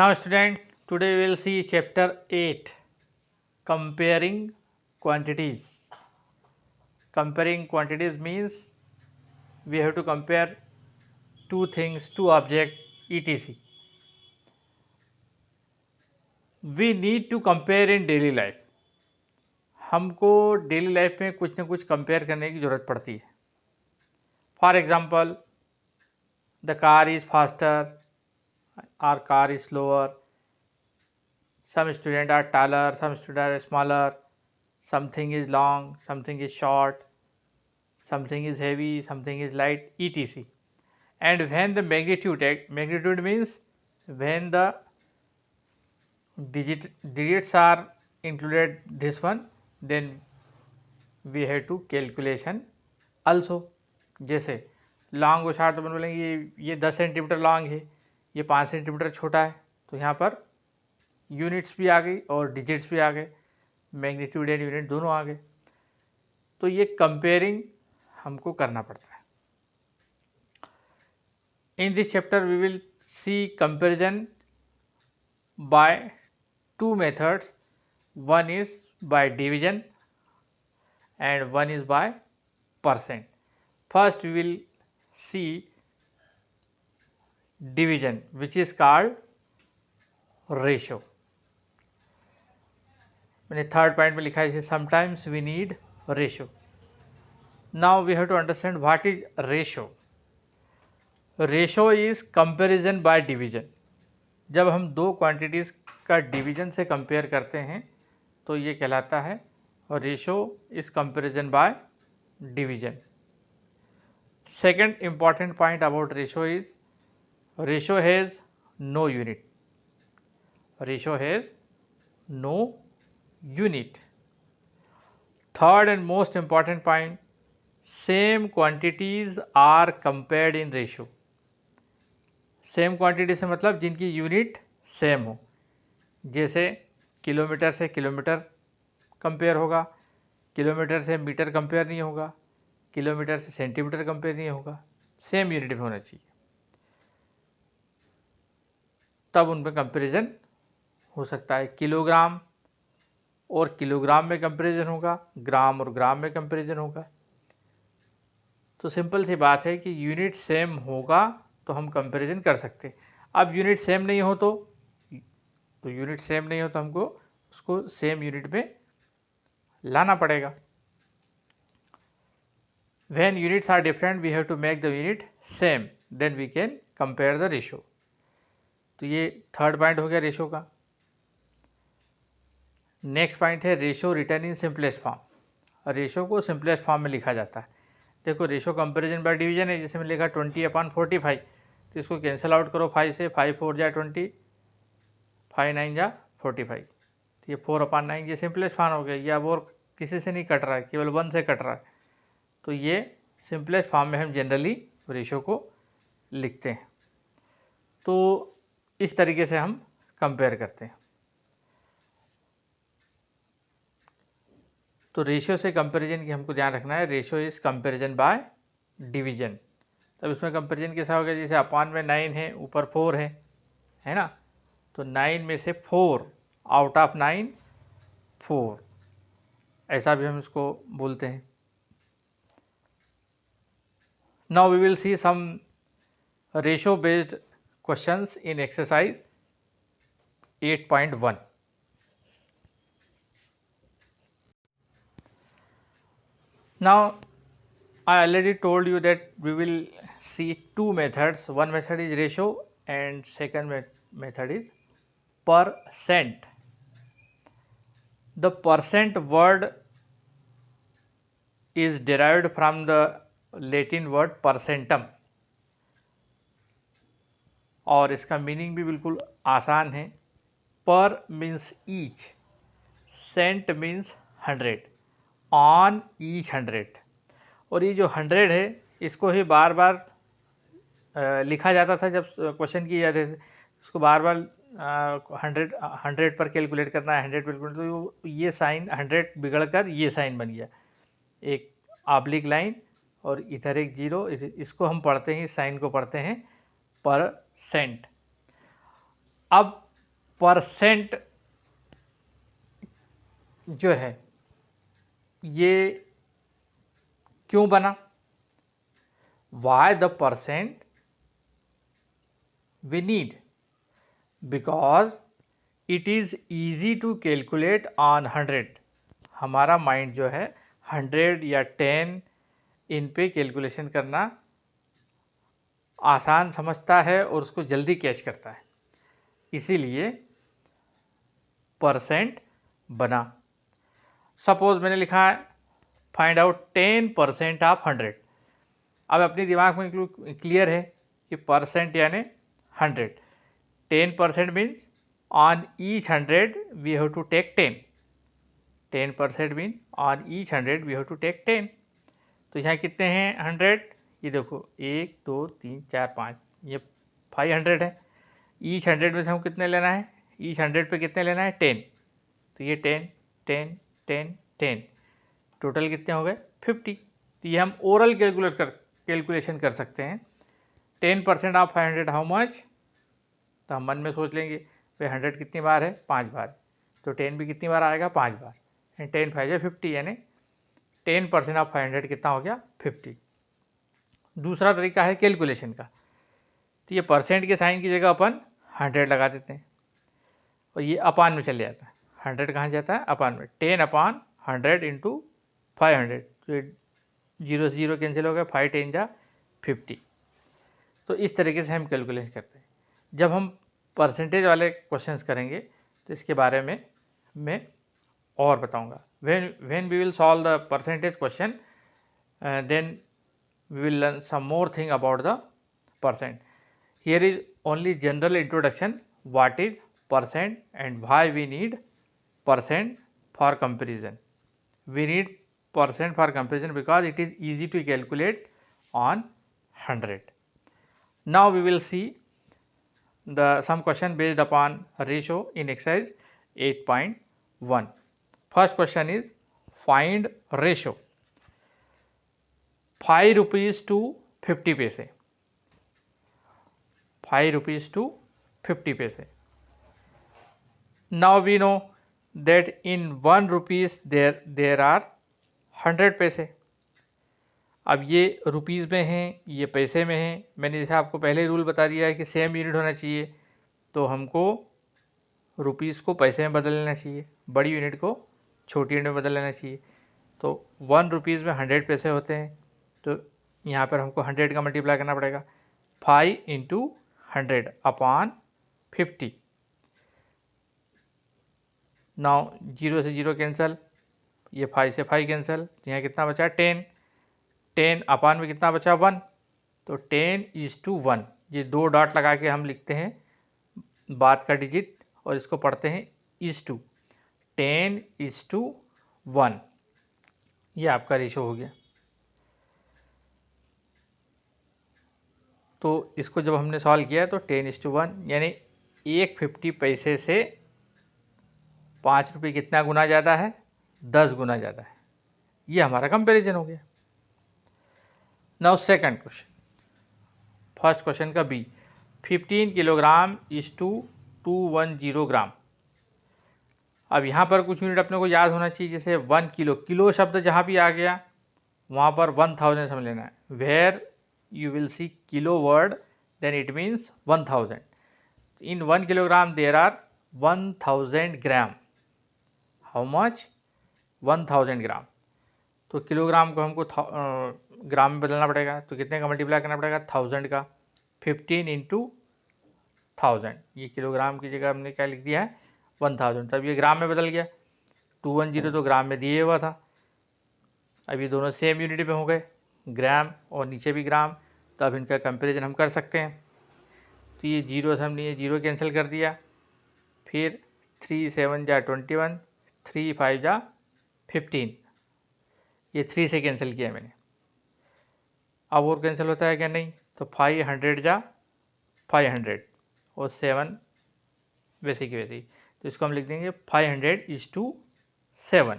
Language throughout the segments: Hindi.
Now student, today we will see chapter 8, comparing quantities. Comparing quantities means we have to compare two things, two objects, etc. We need to compare in daily life. हमको डेली लाइफ में कुछ ना कुछ कंपेयर करने की ज़रूरत पड़ती है. For example, the car is faster, or car is slower. Some students are taller, some students are smaller, something is long, something is short, something is heavy, something is light, etc. And when the magnitude means when the digits are included this one, then we have to calculation also. जैसे लॉन्ग और शॉर्ट अपन बोलेंगे ये 10 सेंटीमीटर लॉन्ग है, ये 5 सेंटीमीटर छोटा है, तो यहाँ पर यूनिट्स भी आ गई और डिजिट्स भी आ गए, मैग्नीट्यूड एंड यूनिट दोनों आ गए. तो ये कंपेयरिंग हमको करना पड़ता है. In this chapter we will see comparison by two methods. One is by division and one is by percent. First we will see division, which is called ratio. मैंने थर्ड पॉइंट में लिखा है sometimes we need ratio. Now we have to understand what is ratio. Ratio is comparison by division. जब हम दो क्वांटिटीज़ का डिवीजन से कंपेयर करते हैं तो ये कहलाता है और ratio is comparison by division. Second important point about ratio is ratio has no unit. Ratio has no unit. Third and most important point, same quantities are compared in ratio. Same quantity से मतलब जिनकी यूनिट सेम हो. जैसे किलोमीटर से किलोमीटर कंपेयर होगा, किलोमीटर से मीटर कंपेयर नहीं होगा, किलोमीटर से सेंटीमीटर कंपेयर नहीं होगा, सेम यूनिट में होना चाहिए, तब उनमें कंपैरिजन हो सकता है. किलोग्राम और किलोग्राम में कंपैरिजन होगा, ग्राम और ग्राम में कंपैरिजन होगा. तो सिंपल सी बात है कि यूनिट सेम होगा तो हम कंपैरिजन कर सकते हैं. अब यूनिट सेम नहीं हो तो यूनिट सेम नहीं हो तो हमको उसको सेम यूनिट में लाना पड़ेगा. When units are different we have to make the unit same, then we can compare the ratio. तो ये थर्ड पॉइंट हो गया रेशो का. नेक्स्ट पॉइंट है ratio return in simplest form. Ratio को सिंपलेस्ट फॉर्म में लिखा जाता है. देखो रेशो कंपैरिजन बाय डिवीजन है, जैसे मैंने लिखा 20/45, तो इसको कैंसिल आउट करो 5 से. 5 4 जा 20, 5 9 जा 45, तो ये 4/9 ये सिंपलेस्ट फॉर्म हो गया. ये अब और किसी से नहीं कट रहा है, केवल 1 से कट रहा है. तो ये सिंपलेस्ट फॉर्म में हम जनरली रेशो को लिखते हैं. तो इस तरीके से हम कंपेयर करते हैं. तो रेशियो से कंपैरिजन की हमको ध्यान रखना है. Ratio is comparison by division. तब इसमें कंपैरिजन कैसा होगा, जैसे अपान में 9 है, ऊपर 4 है ना, तो 9 में से 4 आउट ऑफ 9 4, ऐसा भी हम इसको बोलते हैं. Now we will see some ratio based questions in exercise 8.1. Now I already told you that we will see two methods. One method is ratio and second method is percent. The percent word is derived from the Latin word percentum और इसका मीनिंग भी बिल्कुल आसान है. Per means each, cent means 100, on each 100. और ये जो 100 है इसको ही बार बार लिखा जाता था जब क्वेश्चन किए जाते थे. इसको बार बार 100 पर कैलकुलेट करना है, 100 पर कैलकुलेट, तो ये साइन 100 बिगड़ कर ये साइन बन गया, एक ऑब्लिक लाइन और इधर एक जीरो. इसको हम पढ़ते हैं, इस साइन को पढ़ते हैं परसेंट. अब परसेंट जो है ये क्यों बना, why the percent we need, because it is easy to calculate on 100। हमारा माइंड जो है 100 या 10 इन पे कैलकुलेशन करना आसान समझता है और उसको जल्दी कैच करता है, इसीलिए परसेंट बना। सपोज मैंने लिखा है फाइंड आउट 10% ऑफ 100। अब अपने दिमाग में क्लियर है कि परसेंट यानी 100, 10% means on each 100 we have to take 10, 10% mean on each 100 we have to take 10। तो यहाँ कितने हैं 100, ये देखो 1 2 3 4 5, ये 500 है। ईच 100 में से हम कितने लेना है, ईच 100 पे कितने लेना है 10, तो ये 10 10 10 10, टोटल कितने हो गए 50। तो ये हम ओरल कैलकुलेशन कर सकते हैं। 10% ऑफ 500 हाउ मच, तो हम मन में सोच लेंगे भाई 100 कितनी बार है 5 बार, तो 10 भी कितनी बार आएगा 5 बार, 10 5 50, यानी 10% ऑफ 500 कितना हो गया 50। दूसरा तरीका है कैलकुलेशन का, तो ये परसेंट के साइन की जगह अपन 100 लगा देते हैं और ये अपान में चले जाता है। 100 कहाँ जाता है अपान में, 10/100 इंटू 500, तो 0 से 0 कैंसिल हो गया, 5 10 जा 50। तो इस तरीके से हम कैलकुलेशन करते हैं। जब हम परसेंटेज वाले क्वेश्चंस करेंगे तो इसके बारे में मैं और बताऊंगा। When we will solve the percentage question, then we will learn some more thing about the percent. Here is only general introduction, what is percent and why we need percent for comparison. We need percent for comparison because it is easy to calculate on 100. Now we will see the some question based upon ratio in exercise 8.1. First question is find ratio 5 rupees to 50 पैसे, 5 rupees to 50 पैसे। Now we know that in 1 rupees there are 100 पैसे। अब ये रुपीज़ में हैं, ये पैसे में हैं। मैंने जैसे आपको पहले रूल बता दिया है कि सेम यूनिट होना चाहिए, तो हमको रुपीज़ को पैसे में बदल लेना चाहिए, बड़ी यूनिट को छोटी यूनिट में बदल लेना चाहिए। तो 1 रुपीज़ में 100 पैसे होते हैं, तो यहाँ पर हमको 100 का मल्टीप्लाई करना पड़ेगा, 5 इंटू 100 अपॉन 50। नाउ 0 से 0 कैंसिल, ये 5 से 5 कैंसिल, तो यहाँ कितना बचा 10, 10 अपॉन में कितना बचा 1, तो 10:1। ये 2 डॉट लगा के हम लिखते हैं बाद का डिजिट और इसको पढ़ते हैं (टू), 10:1। ये आपका रेशो हो गया। तो इसको जब हमने सॉल्व किया तो 10:1 यानी 1 50 पैसे से 5 रुपये कितना गुना ज़्यादा है, 10 गुना ज़्यादा है। ये हमारा कंपैरिजन हो गया। Now second question, first question का बी, 15 किलोग्राम इज टू 210 ग्राम। अब यहाँ पर कुछ यूनिट अपने को याद होना चाहिए, जैसे 1 किलो, किलो शब्द जहाँ भी आ गया वहाँ पर 1000 समझ लेना है। Where you will see kilo word, then it means 1000. In 1 kilogram there are 1000 gram. How much? 1000 ग्राम। तो किलोग्राम को हमको ग्राम में बदलना पड़ेगा, तो कितने का मल्टीप्लाई करना पड़ेगा 1000 का, 15 इंटू 1000। ये किलोग्राम की जगह हमने क्या लिख दिया है 1000, तब ये ग्राम में बदल गया। 210 तो ग्राम में दिए हुआ था, अब ये दोनों सेम यूनिट में हो गए, ग्राम और नीचे भी ग्राम, तो अब इनका कंपैरिजन हम कर सकते हैं। तो ये 0 से हमने ये 0 कैंसिल कर दिया, फिर 3 7 जा 21, 3 5 जा 15, ये 3 से कैंसिल किया मैंने। अब और कैंसिल होता है क्या, नहीं, तो 500 जा 500 और 7 वैसे की वैसे ही, तो इसको हम लिख देंगे 500:7।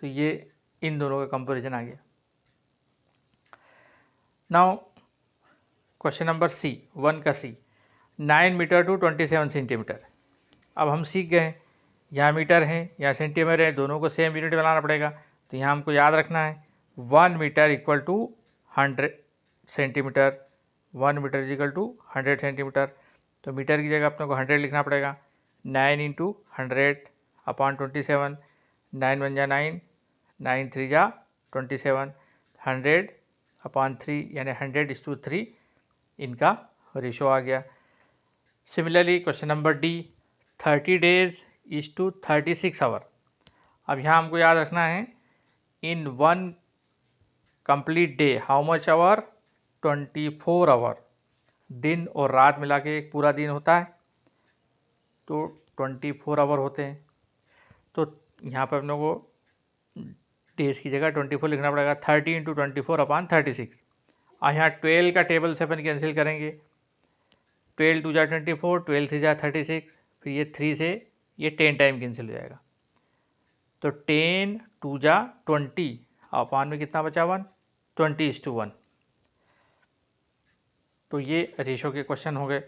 तो ये इन दोनों का कंपैरिजन आ गया। नाउ क्वेश्चन नंबर सी, 1 का सी, 9 मीटर टू 27 सेंटीमीटर। अब हम सीख गए हैं, यहाँ मीटर है यहाँ सेंटीमीटर है, दोनों को सेम यूनिट बनाना पड़ेगा। तो यहाँ हमको याद रखना है 1 metre equal to 100 centimetre, 1 metre is equal to 100 centimetre. तो मीटर की जगह अपने को 100 लिखना पड़ेगा। 9 इंटू 100 अपॉन 27, 9 1 जा 9, 9 3 जा 27, 100 अपॉन 3 यानी 100:3 इनका रेशो आ गया। Similarly question number D, 30 days is to 36 hour. अब यहाँ हमको याद रखना है in 1 complete day how much hour, 24 hour. दिन और रात मिला के एक पूरा दिन होता है, तो 24 आवर होते हैं। तो यहाँ पर अपने को डेज की जगह 24 लिखना पड़ेगा। 30 इंटू 24 अपॉन 36। और यहाँ 12 का टेबल से अपन कैंसिल करेंगे। 12 2 जा 24, 12 3 जा 36, फिर ये 3 से ये 10 टाइम कैंसिल हो जाएगा। तो 10 2 जा 20 अपॉन में कितना बचा 1, 20:1। तो ये रेशो के क्वेश्चन हो गए।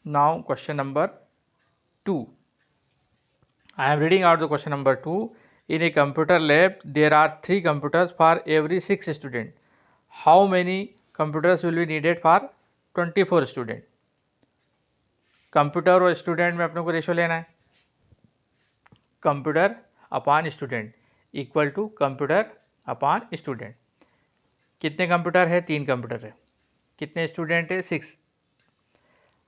Now question number 2, I am reading out the question number 2. In a computer lab, there are 3 computers for every 6 students. How many computers will be needed for 24 students? Computer और स्टूडेंट में अपने को रेशो लेना है। Computer upon student equal to computer upon student. कितने कंप्यूटर है, 3 कंप्यूटर है। कितने स्टूडेंट है, 6।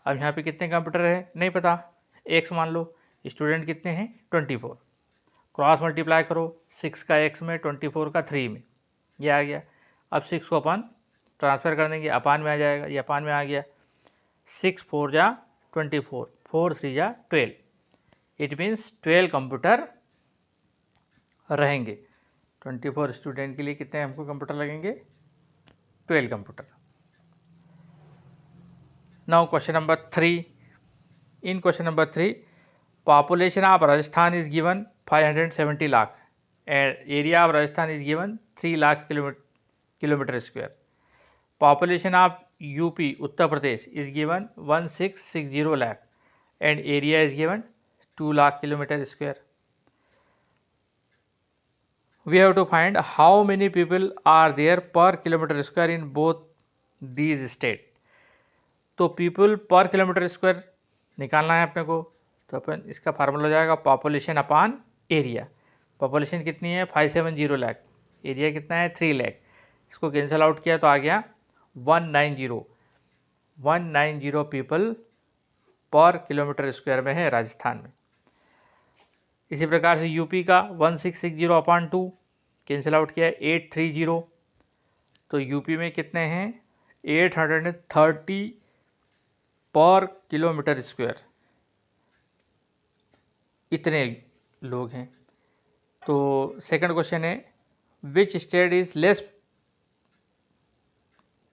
अब यहाँ पे कितने कंप्यूटर है नहीं पता, एक्स मान लो। स्टूडेंट कितने हैं, 24। क्रॉस मल्टीप्लाई करो, 6 का x में, 24 का 3 में, ये आ गया। अब 6 को अपन ट्रांसफ़र कर देंगे, अपान में आ जाएगा, ये अपान में आ गया। 6 4 जा 24, 4 3 जा 12। इट मीन्स 12 कंप्यूटर रहेंगे। 24 स्टूडेंट के लिए कितने हमको कंप्यूटर लगेंगे, 12 computer. Now question number 3। In question number 3, population of Rajasthan is given 570 lakh and area of Rajasthan is given 3 lakh kilometer square. Population of UP Uttar Pradesh is given 1660 lakh and area is given 2 lakh kilometer square. We have to find how many people are there per kilometer square in both these states. तो पीपल पर किलोमीटर स्क्वायर निकालना है अपने को। तो अपन इसका फार्मूला हो जाएगा पॉपुलेशन अपान एरिया। पॉपुलेशन कितनी है, 570 लाख। एरिया कितना है, 3 लाख। इसको कैंसिल आउट किया तो आ गया 190 पीपल पर किलोमीटर स्क्वायर में है राजस्थान में। इसी प्रकार से यूपी का 1660 अपान 2 कैंसिल आउट किया 830। तो यूपी में कितने हैं, 830 पर किलोमीटर स्क्वायर, इतने लोग हैं। तो सेकंड क्वेश्चन है, which state is less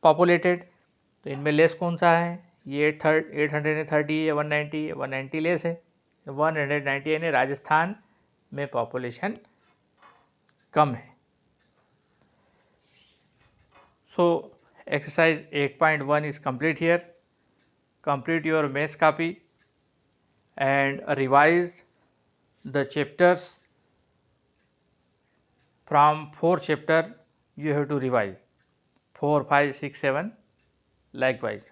populated. तो इनमें लेस कौन सा है, ये 830 है, 190 है, 190 लेस है, 190 यानी राजस्थान में पॉपुलेशन कम है। So exercise 8.1 is complete here. Complete your maths copy and revise the chapters. From 4 chapter you have to revise 4, 5, 6, 7 likewise.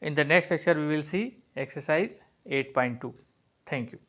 In the next lecture we will see exercise 8.2. Thank you.